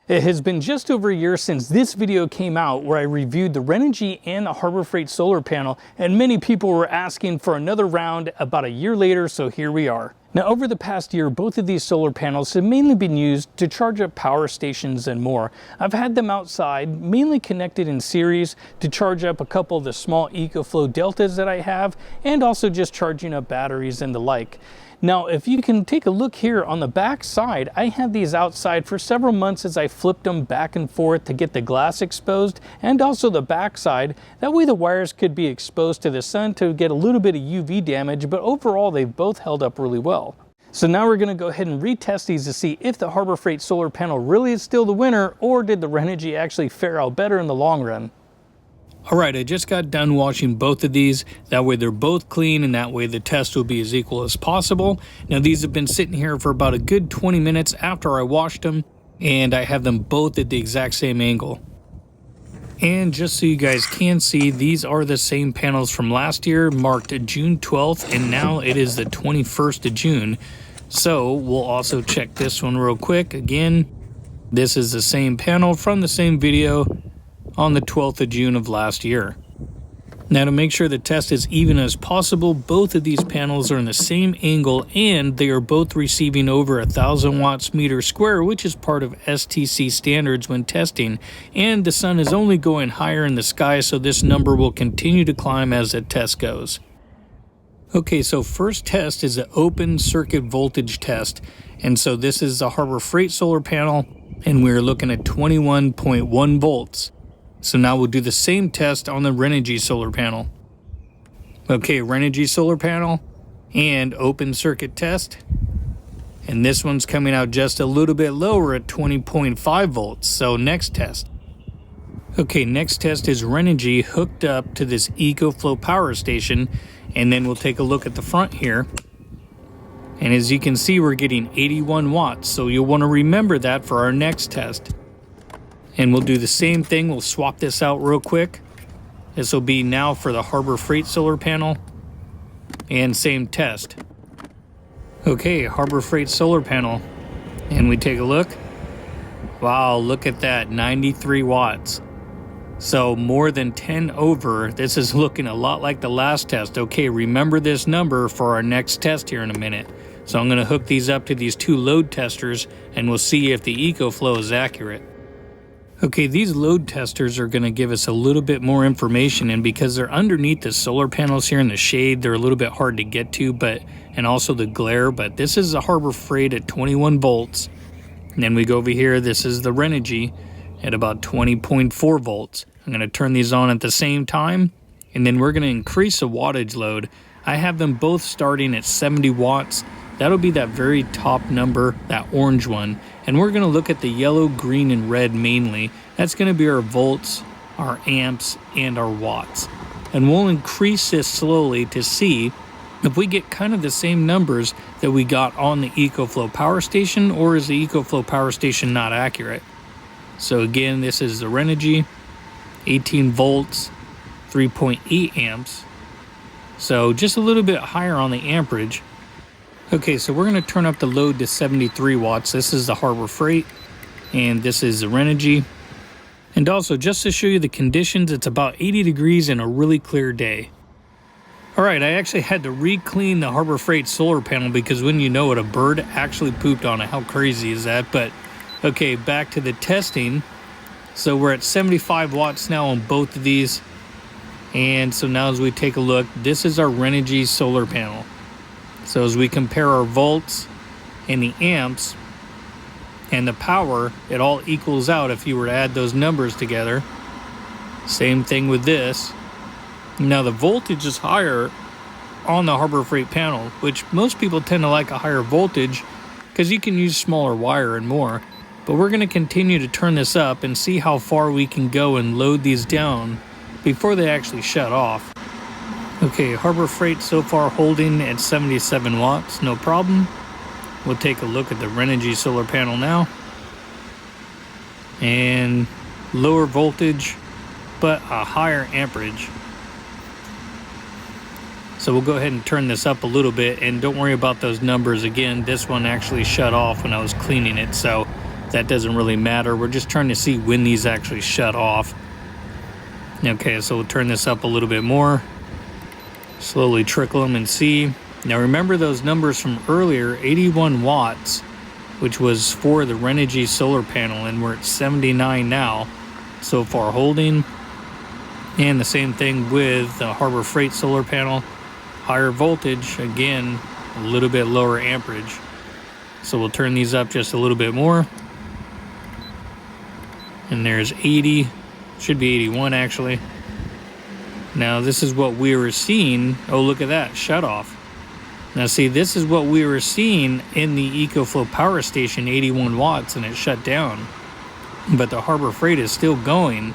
It has been just over a year since this video came out where I reviewed the Renogy and the Harbor Freight solar panel, and many people were asking for another round about a year later, so here we are. Now, over the past year, both of these solar panels have mainly been used to charge up power stations and more. I've had them outside, mainly connected in series to charge up a couple of the small EcoFlow Deltas that I have, and also just charging up batteries and the like. Now, if you can take a look here on the back side, I had these outside for several months as I flipped them back and forth to get the glass exposed, and also the back side. That way the wires could be exposed to the sun to get a little bit of UV damage, but overall they've both held up really well. So now we're going to go ahead and retest these to see if the Harbor Freight solar panel really is still the winner, or did the Renogy actually fare out better in the long run. Alright, I just got done washing both of these. That way they're both clean, and that way the test will be as equal as possible. Now these have been sitting here for about a good 20 minutes after I washed them, and I have them both at the exact same angle. And just so you guys can see, these are the same panels from last year, marked June 12th, and now it is the 21st of June. So we'll also check this one real quick. Again, this is the same panel from the same video on the 12th of June of last year. Now, to make sure the test is even as possible, both of these panels are in the same angle, and they are both receiving over 1,000 watts meter square, which is part of STC standards when testing, and the sun is only going higher in the sky, so this number will continue to climb as the test goes. Okay, so first test is an open circuit voltage test, and so this is the Harbor Freight solar panel, and we're looking at 21.1 volts. So now we'll do the same test on the Renogy solar panel. Okay, Renogy solar panel and open circuit test. And this one's coming out just a little bit lower at 20.5 volts. So next test. Okay, next test is Renogy hooked up to this EcoFlow power station. And then we'll take a look at the front here. And as you can see, we're getting 81 watts. So you'll want to remember that for our next test. And we'll do the same thing. We'll swap this out real quick. This will be now for the Harbor Freight solar panel. And same test. Okay, Harbor Freight solar panel. And we take a look. Wow, look at that, 93 watts. So more than 10 over. This is looking a lot like the last test. Okay, remember this number for our next test here in a minute. So I'm going to hook these up to these two load testers, and we'll see if the EcoFlow is accurate. Okay, these load testers are going to give us a little bit more information, and because they're underneath the solar panels here in the shade, they're a little bit hard to get to, and also the glare, but this is the Harbor Freight at 21 volts. And then we go over here, this is the Renogy at about 20.4 volts. I'm going to turn these on at the same time, and then we're going to increase the wattage load. I have them both starting at 70 watts. That'll be that very top number, that orange one. And we're going to look at the yellow, green, and red mainly. That's going to be our volts, our amps, and our watts. And we'll increase this slowly to see if we get kind of the same numbers that we got on the EcoFlow power station, or is the EcoFlow power station not accurate. So again, this is the Renogy, 18 volts, 3.8 amps. So just a little bit higher on the amperage. Okay, so we're going to turn up the load to 73 watts. This is the Harbor Freight, and this is the Renogy. And also, just to show you the conditions, it's about 80 degrees and a really clear day. Alright, I actually had to re-clean the Harbor Freight solar panel because when you know it, a bird actually pooped on it. How crazy is that? But, okay, back to the testing. So we're at 75 watts now on both of these. And so now as we take a look, this is our Renogy solar panel. So as we compare our volts and the amps and the power, it all equals out if you were to add those numbers together. Same thing with this. Now the voltage is higher on the Harbor Freight panel, which most people tend to like a higher voltage because you can use smaller wire and more. But we're going to continue to turn this up and see how far we can go and load these down before they actually shut off. Okay, Harbor Freight so far holding at 77 watts, no problem. We'll take a look at the Renogy solar panel now. And lower voltage, but a higher amperage. So we'll go ahead and turn this up a little bit, and don't worry about those numbers again. This one actually shut off when I was cleaning it, so that doesn't really matter. We're just trying to see when these actually shut off. Okay, so we'll turn this up a little bit more. Slowly trickle them and see. Now remember those numbers from earlier, 81 watts, which was for the Renogy solar panel, and we're at 79 now. So far holding. And the same thing with the Harbor Freight solar panel. Higher voltage, again, a little bit lower amperage. So we'll turn these up just a little bit more. And there's 80, should be 81 actually. Now this is what we were seeing. Oh, look at that, shut off. Now see, this is what we were seeing in the EcoFlow power station, 81 watts, and it shut down. But the Harbor Freight is still going.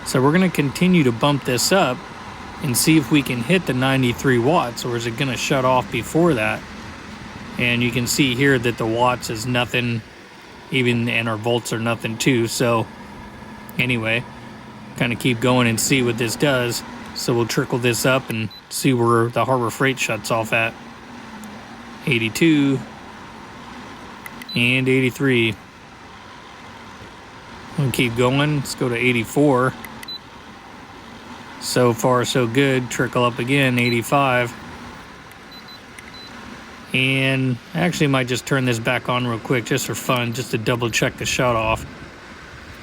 So we're gonna continue to bump this up and see if we can hit the 93 watts, or is it gonna shut off before that? And you can see here that the watts is nothing, even, and our volts are nothing too. So anyway, kind of keep going and see what this does. So we'll trickle this up and see where the Harbor Freight shuts off at. 82 and 83. We'll keep going. Let's go to 84. So far so good. Trickle up again, 85. And I actually might just turn this back on real quick just for fun, just to double check the shut off.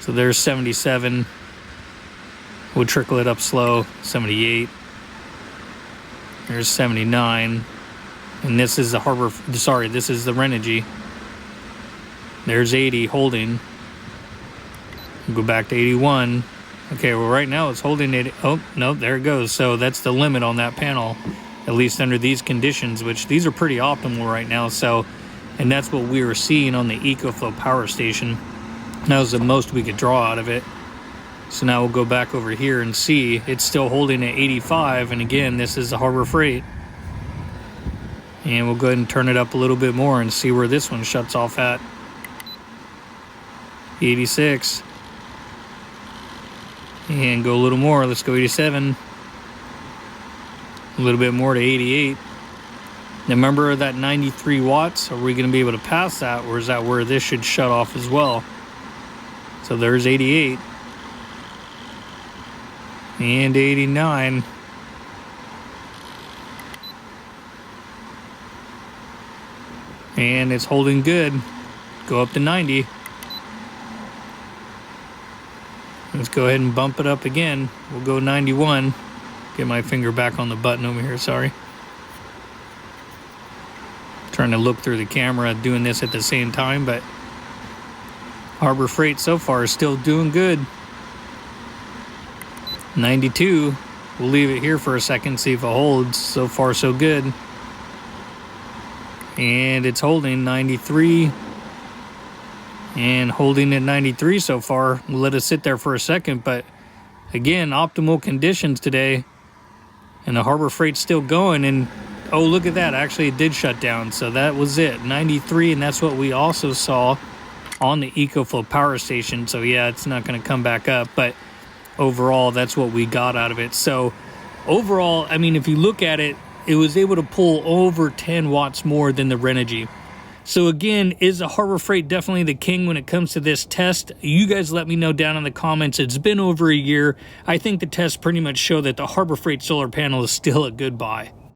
So there's 77. We'll trickle it up slow, 78. There's 79. And this is the this is the Renogy. There's 80 holding. We'll go back to 81. Okay, well right now it's holding it. Oh, no, there it goes. So that's the limit on that panel, at least under these conditions, which these are pretty optimal right now. So, and that's what we were seeing on the EcoFlow power station. That was the most we could draw out of it. So now we'll go back over here and see it's still holding at 85. And again, this is the Harbor Freight. And we'll go ahead and turn it up a little bit more and see where this one shuts off at. 86. And go a little more. Let's go 87. A little bit more to 88. Now remember that 93 watts? Are we going to be able to pass that? Or is that where this should shut off as well? So there's 88. And 89. And it's holding good. Go up to 90. Let's go ahead and bump it up again. We'll go 91. Get my finger back on the button over here, sorry. Trying to look through the camera, doing this at the same time, but Harbor Freight so far is still doing good. 92. We'll leave it here for a second, see if it holds. So far so good. And it's holding 93. And holding at 93 so far. We'll let it sit there for a second, but again, optimal conditions today. And the Harbor Freight's still going, and oh, look at that. Actually, it did shut down, so that was it. 93, and that's what we also saw on the EcoFlow power station. So yeah, it's not going to come back up, but overall, that's what we got out of it. So overall, I mean, if you look at it, it was able to pull over 10 watts more than the Renogy. So again, is the Harbor Freight definitely the king when it comes to this test? You guys let me know down in the comments. It's been over a year. I think the tests pretty much show that the Harbor Freight solar panel is still a good buy.